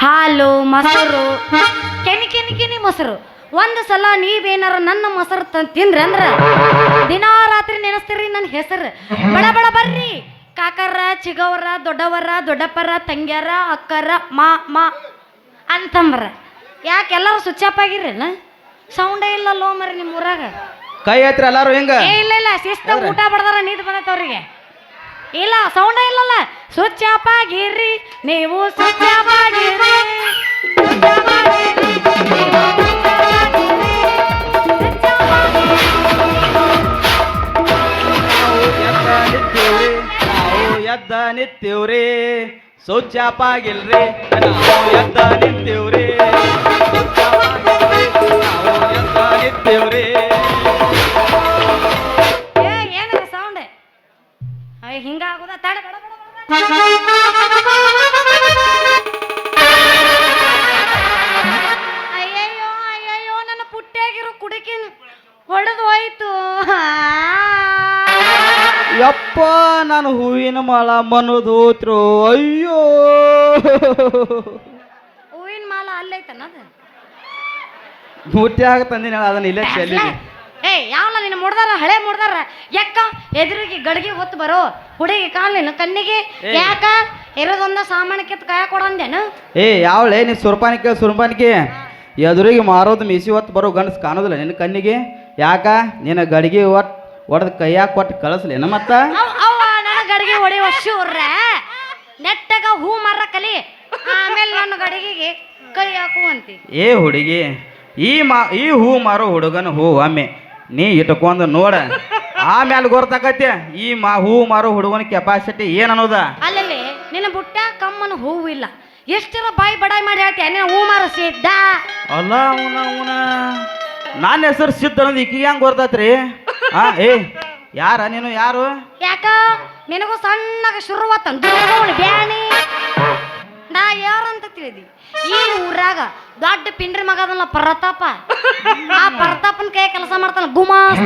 ಹಾಲು ಮೊಸರು ಕೆನಿ ಕೆನಿ ಕೆನಿ ಮೊಸರು. ಒಂದು ಸಲ ನೀವೇನಾರ ನನ್ನ ಮೊಸರು ತಿಂದ್ರಿ ಅಂದ್ರ ದಿನಾ ರಾತ್ರಿ ನೆನೆಸ್ತೀರಿ ನನ್ನ ಹೆಸರು. ಬಡ ಬಡ ಬರ್ರಿ ಕಾಕರ ಚಿಗವರ ದೊಡ್ಡವರ ದೊಡ್ಡಪ್ಪರ ತಂಗ್ಯಾರ ಅಕ್ಕರ ಮಾ ಮಾ ಅಂತಂಬ್ರ. ಯಾಕೆ ಎಲ್ಲರೂ ಸ್ವಿಚ್ ಆಫ್ ಆಗಿರಲ್ಲ? ಸೌಂಡೇ ಇಲ್ಲ ಲೋ ಮರಿ ನಿಮ್ಮ ಊರಾಗ. ಕೈ ಐತ್ರಿ ಎಲ್ಲಾರು ಹಿಂಗ? ಇಲ್ಲ ಇಲ್ಲ ಶಿಸ್ತ ಊಟ ಬಡ್ದಾರ ನೀದ್ ಬಂದೈತೆ ಅವ್ರಿಗೆ. ಇಲ್ಲ ಸೌಂಡ ಇಲ್ಲಲ್ಲ. ಸ್ವಿಚ್ ಆಫ್ ಆಗಿರ್ರಿ ನೀವು, ಸ್ವಿಚ್ ಆಫ್ ಆಗಿರ್ರಿ, ಸ್ವಿಚ್ ಆಫ್ ಆಗಿರ್ರಿ ನೀವು, ಸ್ವಿಚ್ ಆಫ್ ಆಗಿರ್ರಿ. ನಾವು ಎದ್ದ ನಿಂತೀವ್ರಿ, ಸ್ವಿಚ್ ಆಫ್ ಆಗಿಲ್ರಿ, ನಾವು ಎದ್ದ ನಿಂತೀವ್ರಿ, ಸ್ವಿಚ್ ಆಫ್ ಆಗಿಲ್ರಿ, ನಾವು ಎದ್ದ ನಿಂತೀವ್ರಿ. ಏನಿದೆ ಸೌಂಡ್? ಹಿಂಗಾಗುದ ತಡ ಬಡ ಬಡ ಅಯ್ಯಯ್ಯೋ ಅಯ್ಯಯ್ಯೋ ನನ್ನ ಪುಟ್ಟಿಯಾಗಿರೋ ಕುಡಿಕಿನ ಹೊಡೆದು ಹೋಯ್ತು. ಯಪ್ಪ ನಾನು ಹೂವಿನ ಮಾಲ ಮನೋದು ಹೋತ್ರು. ಅಯ್ಯೋ ಹೂವಿನ ಮಾಲ ಅಲ್ಲೈತನದ ಮುಟ್ಟ್ಯಾಗ ತಂದಿನ ಅದನ್ನ ಇಲ್ಲೇ ಚೆಲ್ಲಿ. ಯಾವಲ್ಲ ನಿನ್ನ ಮುಡ್ದಾರ ಹಳೆ ಮುಡ್ದಾರ ಯಾಕ ಎದುರಿಗೆ ಗಡಿಗೆ ಹೊತ್ತು ಬರೋ ಹುಡುಗಿ ಕಾಲಿನ ಕಣ್ಣಿಗೆ ಯಾಕ ಇರೋದೊಂದ ಸಾಮಾನ್ಯಕ್ಕೆ ಕಾಯ ಕೊಡಂದೇನು? ಯಾವಳೆ ನೀ ಸುರ್ಪಾನಿಕೆ ಎದುರಿಗೆ ಮಾರೋದು ಮೀಸಿ ಹೊತ್ತು ಬರೋ ಗಂಡಸ್ ಕಾಣೋದಿಲ್ಲ ನಿನ್ನ ಕಣ್ಣಿಗೆ? ಯಾಕ ನಿನ್ನ ಗಡಿಗೆ ಒಡೆದ ಕೈಯಾಗ ಕೊಟ್ಟು ಕಳಿಸ್ಲೇನ? ಮತ್ತ ಅವ ನನ್ನ ಗಡಿಗೆ ಹೊಡೆಯುವ ಶೂರ್ರ ನೆಟ್ಟಗ ಹೂ ಮಾರ ಕಲಿ, ಆಮೇಲೆ ನನ್ನ ಗಡಿಗೆಗೆ ಕೈ ಹಾಕುವಂತಿ. ಹುಡುಗಿ ಈ ಹೂ ಮಾರೋ ಹುಡುಗನ ಹೂ ಒಮ್ಮೆ ನೀ ಇಟ್ಕೊಂಡ್ ನೋಡ, ಆಮೇಲೆ ಗೊತ್ತಾಕತಿ ಈ ಹೂ ಮಾರೋ ಹುಡುಗನ ಕೆಪಾಸಿಟಿ ಏನ್ ಅನ್ನೋದ. ಅಲ್ಲಲ್ಲಿ ನಿನ್ನ ಬುಟ್ಟ ಕಮ್ಮನ ಹೂವು ಇಲ್ಲ, ಎಷ್ಟರ ಬಾಯಿ ಬಡಾಯಿ ಮಾಡಿ ಹೇಳ್ತೀಯ ನೀನು ಹೂ ಮಾರೋ ಸಿದ್ಧ. ಅಲ್ಲ ನನ್ನ ಹೆಸರು ಸಿದ್ಧ ಅನ್ನೋದು ಈಕಿಗೆ ಹೆಂಗ್ ಗೊತ್ತಾತ್ರಿ? ಯಾರ ನೀನು? ಯಾರು? ಯಾಕ ನಿನಗೂ ಸಣ್ಣಗ ಶುರುವಾತ ಬ್ಯಾಣಿ. ನಾ ಯಾರಂತ ತಿಳಿದಿ? ಈ ಊರಾಗ ದೊಡ್ಡ ಪಿಂಡ್ರಿ ಮಗ ಅದಲ್ಲ ಪರತಾಪ, ಆ ಪರತಾಪನ ಕೈ ಕೆಲಸ ಮಾಡ್ತಾನ ಗುಮಾಸ್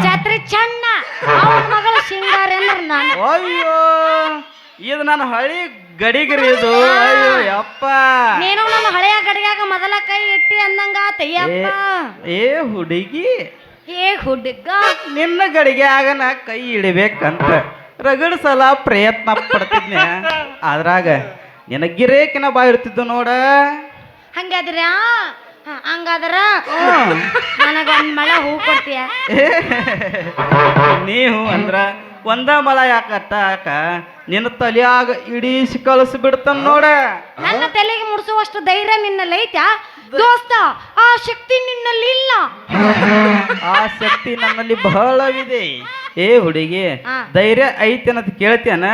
ಛತ್ರಿ ಚಣ್ಣ, ಅವನ ಮಗಳ ಶಿಂಗಾರಿ ಅಂದ್ರೆ ನಾನು. ಅಯ್ಯೋ ಇದು ನನ್ನ ಹಳಿ ಗಡಿಗರಿ ಇದು. ಅಯ್ಯೋ ಯಪ್ಪ ನೀನು ನನ್ನ ಹಳೆಯ ಗಡಿಗ್ಯಾಗ ಮೊದಲ ಕೈ ಇಟ್ಟಿ ಅಂದಂಗ ತಯ್ಯಪ್ಪ. ಹುಡುಗಿ ಹುಡುಗ ನಿನ್ನ ಗಡಿಗ್ಯಾಗ ನಾ ಕೈ ಇಡಬೇಕಂತ ರಗಡ ಸಲ ಪ್ರಯತ್ನ ಪಡ್ತಿದ್ನ, ಅದ್ರಾಗ ನಿನ್ನ ಗಿರೇಕಿನ ಬಾ ಇರ್ತಿದ್ದು ನೋಡ. ಹಂಗಾದ್ರ ನನಗೊಂದ್ ಮಳ ಹೂ ಕೊಡ್ತೀಯ? ನೀವು ಅಂದ್ರ ಒಂದ ಮಳ ಯಾಕಟ್ಟಾಕ ನಿನ್ನ ತಲೆಯಾಗ ಇಡೀಸಿ ಕಳಿಸಿ ಬಿಡ್ತಾನ ನೋಡ. ನನ್ನ ತಲೆಗೆ ಮುಡಿಸುವಷ್ಟು ಧೈರ್ಯ ನಿನ್ನಲ್ಲಿ ಐತ್ಯಾ ದೋಸ್ತ? ಆ ಶಕ್ತಿ ನಿನ್ನಲ್ಲಿ ಇಲ್ಲ. ಆ ಶಕ್ತಿ ನನ್ನಲ್ಲಿ ಬಹಳವಿದೆ. ಹುಡುಗಿ ಧೈರ್ಯ ಐತಿ ಅನ್ನೋದು ಕೇಳ್ತೇನ?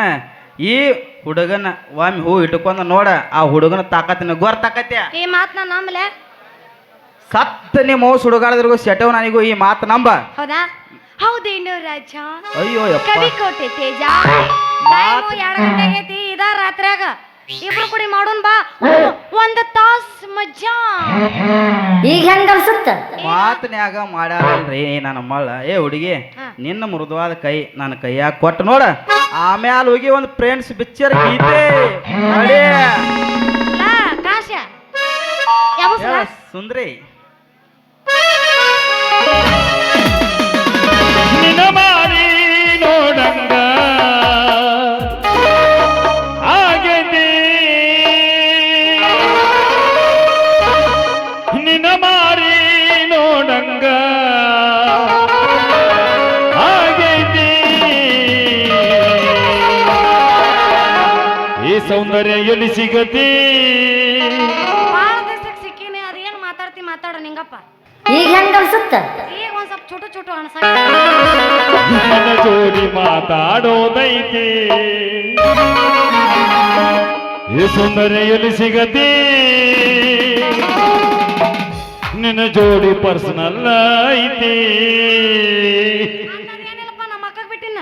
ಈ ಹುಡುಗನ ಒಮ್ಮೆ ಹೂ ಇಟ್ಕೊಂಡ ನೋಡ, ಆ ಹುಡುಗನ ತಾಕತ್ತಿನ ಗೊತ್ತಾಕತ್ಯ. ಈ ಮಾತ್ ನಾನು ನಂಬಲೆ? ಸತ್ತ ನಿಮ್ಮ ಮೌಸ್ ಹುಡುಗಾಡಿದ್ರಿಗೂ ಸೆಟವ್ ನನಗೂ ಈ ಮಾತು ನಂಬ. ಹೌದಾ? ಹೌದೇನು ರಾಜ? ಅಯ್ಯೋ ಕವಿಕೋಟೆ ತೇಜ 2 ಗಂಟೆಗೈತಿ ಇದ ರಾತ್ರಿಯಾಗ ಇಬ್ರು ಕುಡಿ ಮಾಡೋನ್ ಬಾ, ಒಂದ್ ತಾಸ್ ಮಜ್ಜಾ. ಈಗ ಹೆಂಗ ಅನ್ಸುತ್ತ? ಮಾತನ್ಯಾಗ ಮಾಡ್ಯಾರಲ್ರಿ ನನ್ನ ಮಳ್ಳ. ಹುಡುಗಿ ನಿನ್ನ ಮೃದುವಾದ ಕೈ ನನ್ನ ಕೈಯಾಗ ಕೊಟ್ಟು ನೋಡ, ಆಮ್ಯಾಲ ಹೋಗಿ ಒಂದು ಫ್ರೆಂಡ್ಸ್ ಪಿಕ್ಚರ್ ಗೀತೆ ಕಾಶ ಸುಂದ್ರಿ. ಮಾರಿ ನೋಡಂಗ ಆಗೈತಿ, ನಿನ್ನ ಮಾರಿ ನೋಡಂಗ ಆಗೈತಿ, ಈ ಸೌಂದರ್ಯ ಎಲ್ಲಿ ಸಿಗತಿ? ಬಾಳ ದಿವಸಕ್ಕೆ ಸಿಕ್ಕಿನಿ, ಅದೇನು ಮಾತಾಡೋ ನಿಂಗಪ್ಪ. ಈಗ ಹೆಂಗ ಅನ್ಸುತ್ತ? ಈಗ ಒಂದ್ ಸ್ವಲ್ಪ ಚುಟು ಚುಟು ಅನ್ಸ. ನನ್ನ ಜೋಡಿ ಮಾತಾಡೋದೈತಿ, ಈ ಸೌಂದರ್ಯ ಎಲ್ಲಿ ಸಿಗತಿ? ನಿನ್ನ ಜೋಡಿ ಪರ್ಸನಲ್ ಐತಿ. ಏನಿಲ್ಲಪ್ಪ ನಮ್ಮ ಅಕ್ಕಗ್ ಬಿಟ್ಟಿನ.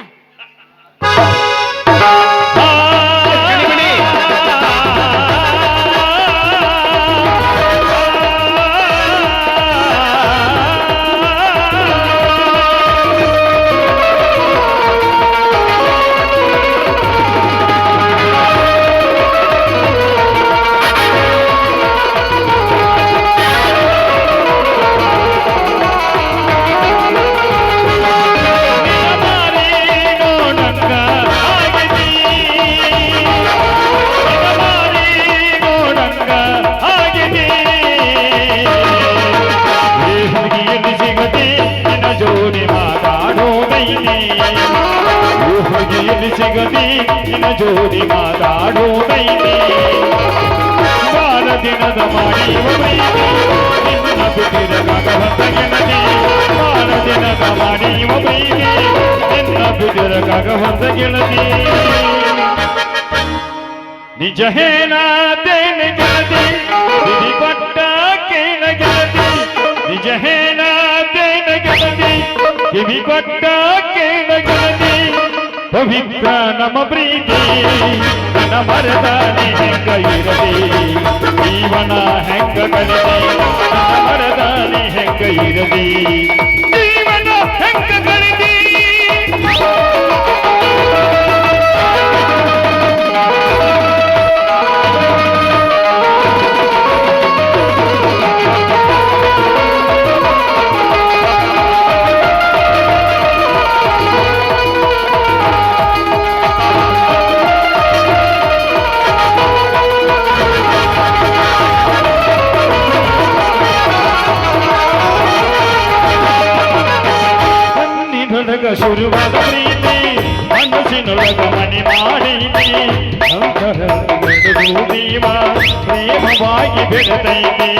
ಸಿಗತಿ ನಿನ್ನ ಜೋಡಿ ಮಾತಾಡೋದೈತಿ ಬಾಳ ದಿನದ ಮಾಡಿವ ಪ್ರೀತಿ ನಿನ್ನ ಬಿಟ್ಟಿರಗಾಗವಂತ ಗೆಳತಿ ಬಾಳ ದಿನದ ಮಾಡಿವ ಪ್ರೀತಿ ನಿನ್ನ ಬಿಟ್ಟಿರಗಾಗವಂತ ಗೆಳತಿ ನಿಜ ಹೇಳತೇನ ಗೆಳತಿ ಬಿಡಿ ಕೊಟ್ಟ ಕೇಳ ಗೆಳತಿ ನಿಜ ಹೇಳತೇನ ಗೆಳತಿ ಕಿವಿ ಕೊಟ್ಟ ಕೇಳ ಗೆಳತಿ ಪವಿತ್ರ ನಮ್ಮ ಪ್ರೀತಿ ನನ್ನ ಮರದಾನಿ ಹೆಂಗ ಇರಲಿ ಜೀವನ ಹೆಂಗ ಕಳದಿ ನನ್ನ ಮರದಾನಿ ಹೆಂಗ ಇರಲಿ ಜೀವನ ಹೆಂಗ ಕಳದಿ ಶುರುವಾದ ಪ್ರೀತಿ ಮನಸ್ಸಿನೊಳಗ ಮನೆ ಮಾಡೀನಿ ಜೀವ ಪ್ರೇಮವಾಗಿ ಬೆಳೆದೈತಿ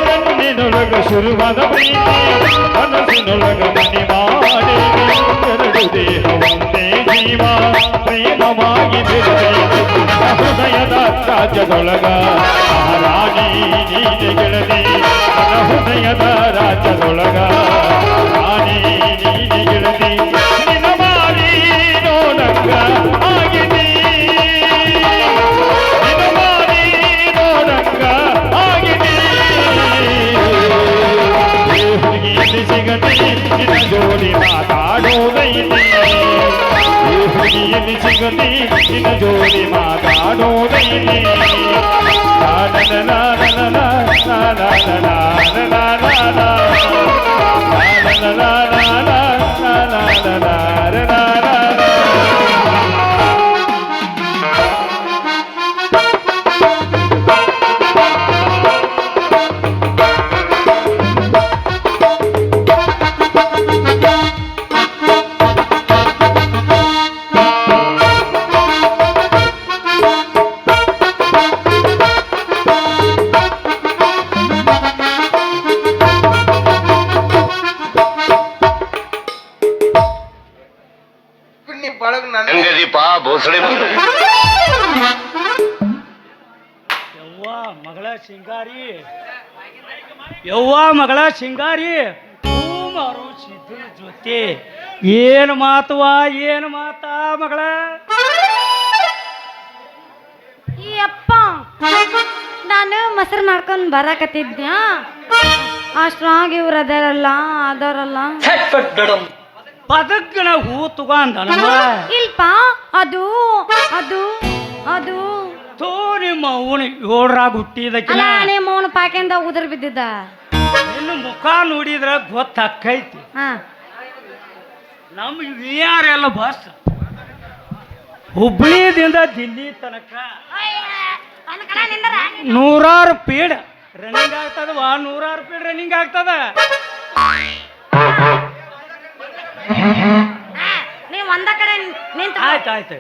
ಕಣ್ಣಿನೊಳಗ ಶುರುವಾದ ಪ್ರೀತಿ ಮನಸ್ಸಿನೊಳಗ ಮನೆ ಮಾಡೀನಿ ಎರಡು ದೇಹ ಒಂದೇ ಜೀವ ಪ್ರೇಮವಾಗಿ ಬೆಳೆದೈತಿ ಹೃದಯದ ರಾಜ್ಯದೊಳಗ ರಾಣಿ ನೀನೆ ಗೆಳತಿ ನನ್ನ ಹೃದಯದ ರಾಜ್ಯದೊಳಗ ರಾಣಿ ನೀನೆ ಗೆಳತಿ ನಿನ್ನ ಮಾರಿ ನೋಡಂಗ ಆಗಿನಿ ನಿನ್ನ ಮಾರಿ ನೋಡಂಗ ಆಗಿನಿ ಹುಡುಗಿಯಲ್ಲಿ ಸಿಗತಿ ನಿನ್ನ ಜೋಡಿ ಮಾತಾಡೋದೈತಿ ಹುಡುಗಿಯಲ್ಲಿ ಸಿಗತಿ ನಿನ್ನ ಜೋಡಿ ಮಾತಾಡೋದೈತಿ ಹೆಂಗದೀಪ ಭೋಸಳೆ ಯವ್ವ ಮಗಳ ಸಿಂಗಾರಿ ಯವ್ವ ಮಗಳ ಸಿಂಗಾರಿ ಮಾರು ಸಿದ್ಧನ ಜೊತೆ ಏನು ಮಾತುವ ಏನು ಮಾತಾ ಮಗಳ ಈ ಅಪ್ಪ ನಾನು ಮೊಸರು ಮಾಡ್ಕೊಂಡು ಬರಾಕತ್ತಿದ್ನ್ಯಾ ಅಷ್ಟ್ರಾಗಿ ಇವ್ರು ಅದರಲ್ಲ ಬದಕ್ನ ಹೂ ತಗೊಂಡನವ ಇಲ್ಪ ಅದು ಅದು ಅದು ತೋ ನಿಮ್ಮ ಅವನು ಏಳ್ರಾಗ ಹುಟ್ಟಿದಕ್ಕಿನ ಅಲ್ಲ ನಿಮ್ಮ ಅವನು ಪಾಕೆಂದ ಉದುರ್ ಬಿದ್ದಿದ್ದ ಇನ್ನು ಮುಖ ನೋಡಿದ್ರ ಗೊತ್ತಾಕೈತಿ ಹಾ ನಮ್ಮ ವಿಆರ್ ಎಲ್ಲ ಬಸ್ ಹುಬ್ಳಿದಿಂದ ದಿಲ್ಲಿ ತನಕ ನೂರಾರು ಪೀಡ್ ರನ್ನಿಂಗ್ ಆಗ್ತದವಾ ನೂರಾರು ಪೀಡ್ ರನ್ನಿಂಗ್ ಆಗ್ತದ ನೀವು ಒಂದ ಕಡೆ ನಿಂತ ಆಯ್ತಾಯ್ತು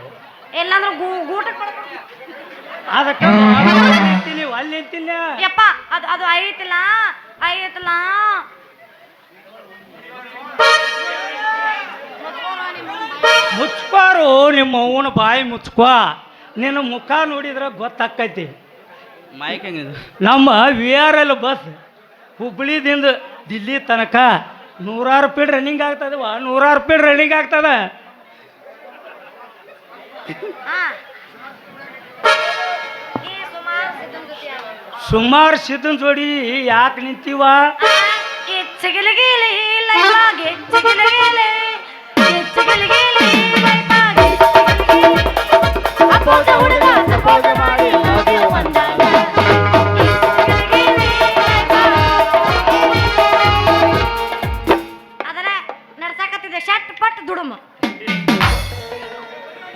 ಎಲ್ಲಾದ್ರೂ ಗೂಟಕ್ಕೆ ಅದಕ್ಕೆ ನೀವು ಅಲ್ಲಿ ನಿಂತಿಲ್ಲ ಯಪ್ಪ ಅದು ಅದು ಐತಿಲ್ಲ ಐತಿಲ್ಲ ಮುಚ್ಕೋರು ನಿಮ್ಮ ಅವನ ಬಾಯಿ ಮುಚ್ಕೋ ನಿನ್ನ ಮುಖ ನೋಡಿದ್ರೆ ಗೊತ್ತಾಕೈತಿ ಮೈಕ್ ಹೆಂಗಿದು ನಮ್ಮ ವಿ ಆರ್ ಎಲ್ ಬಸ್ ಹುಬ್ಳಿದಿಂದ ದಿಲ್ಲಿ ತನಕ ನೂರಾರು ಪೀಡ್ ರನ್ನಿಂಗ್ ಆಗ್ತದವ ನೂರಾರು ಪೀಡ್ ರನ್ನಿಂಗ್ ಆಗ್ತದ ಸುಮಾರು ಸಿದ್ಧನ ಜೋಡಿ ಯಾಕೆ ನಿಂತೀವ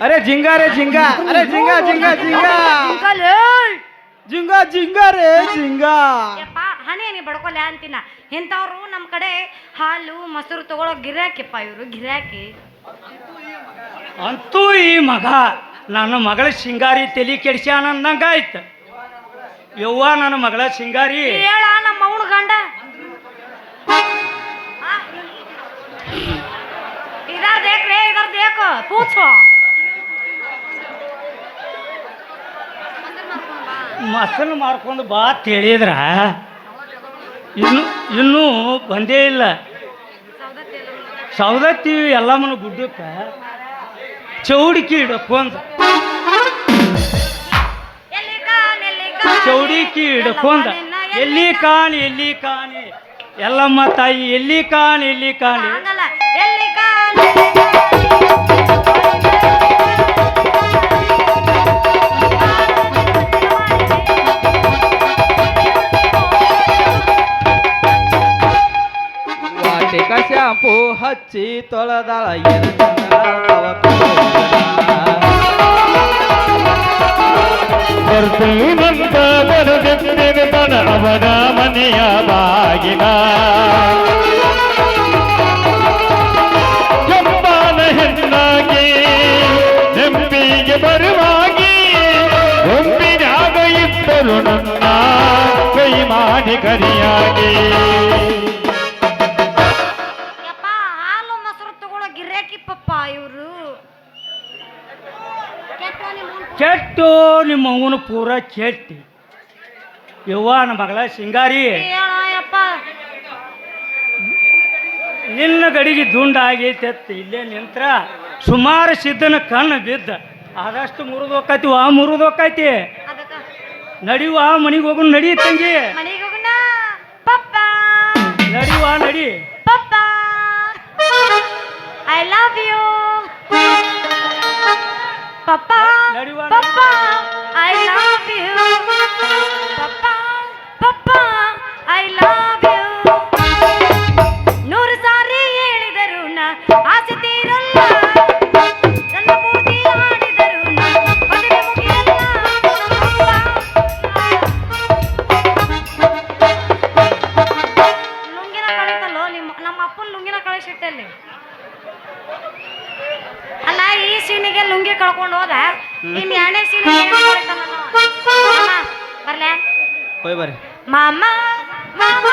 अरे झिंगा रे झिंगा अरे झिंगा झिंगा झिंगा झिंगा झिंगा रे झिंगा ಹನಿ ಬಡ್ಕೊಲ್ಲ ಅಂತಿನ ಇಂಥವ್ರು ನಮ್ಮ ಕಡೆ ಹಾಲು ಮೊಸರು ತಗೊಳ್ಳೋ ಗಿರಾಕಿಪ್ಪ ಇವರು ಗಿರಾಕಿ. ಅಂತೂ ಈ ಮಗ ನನ್ನ ಮಗಳ ಸಿಂಗಾರಿ ತಲೆ ಕೆಡಿಸ್ಯಾನ ಅನ್ನಂಗಾಯ್ತು. ಯವ್ವ ನನ್ನ ಮಗಳ ಸಿಂಗಾರಿ ಹೇಳ ನಮ್ಮ ಅವನ ಗಂಡ इधर देख रे इधर देख पूछो ಮಸಲು ಮಾರ್ಕೊಂಡು ಬಾ ಅಂತ ಹೇಳಿದ್ರ ಇನ್ನೂ ಬಂದೇ ಇಲ್ಲ. ಸೌದತ್ತಿ ಎಲ್ಲಮ್ಮನ ಗುಡ್ಡಕ್ಕೆ ಚೌಡಿಕಿ ಹಿಡ್ಕೊಂಡ್ ಚೌಡಿಕಿ ಹಿಡ್ಕೊಂಡ ಎಲ್ಲಿ ಕಾಣಿ ಎಲ್ಲಮ್ಮ ತಾಯಿ ಎಲ್ಲಿ ಕಾಣಿ ವಾಟಿಕ ಶಾಂಪೂ ಹಚ್ಚಿ ತೊಳೆದಾಳ ಬರ್ತೇನಂತ ಬರದೆತ್ತೇನೆ ತನ ಅವನ ಮನೆಯ ಬಾಗಿನ ಕೆಂಪಾನ ಹೆಣ್ಣಾಗಿ ನೆಂಪಿಗೆ ಬರುವಾಗಿ ಒಮ್ಮಿನಾಗ ಇದ್ದರು ನನ್ನ ಕೈ ಮಾಡಿ ಕರಿಯಾಗಿ. ಹಾಲು ಮೊಸರು ತಗೊಳ್ಳೋ ಗಿರಾಕಿ ಪಪ್ಪ ಇವರು. ಕೆಟ್ಟು ನಿಮ್ಮ ಅವನು ಪೂರ ಕೆಟ್ಟಿ. ಯವ್ವ ನನ್ನ ಮಗಳ ಸಿಂಗಾರಿ ನಿನ್ನ ಗಡಿಗೆ ದುಂಡ ಆಗೈತೆ ಇಲ್ಲೇ ನಿಂತ್ರ ಸುಮಾರು ಸಿದ್ದನ ಕಣ್ಣು ಬಿದ್ದ ಆದಷ್ಟು ಮುರಿದೋಕೈತಿ ನಡಿವ ಮನಿಗೆ ಹೋಗೋಣ ನಡಿ ತಂಗಿ ನಡಿವ ನಡಿ I love you Papa, Papa, I love you. Papa, I love you. ನೂರು ಸಾರಿ ಹೇಳಿದರು ನಾ ಆಸೆ ತೀರಲ್ಲ, ನನ್ನ ಪೂರ್ತಿ ಹಾಡಿದರು ನಾ ಮದುವೆ ಮುಗಿಯಲ್ಲ. ಲುಂಗಿನ ಕಳಿತಲ್ಲೋ ನಮ್ಮ ಅಪ್ಪನ ಲುಂಗಿನ ಕಳಿಸಿಟ್ಟಲ್ಲಿ. ಅಲ್ಲ ಈ ಸೀನಿಗೆ ಲುಂಗಿ ಕಳ್ಕೊಂಡು ಹೋದ ಇನ್ ಎರಡನೇ ಸೀನಿಗೆ ಬರ್ಲೆ ಹೋಯ್ ಬರ್ರಿ ಮಾಮ ಮಾಮ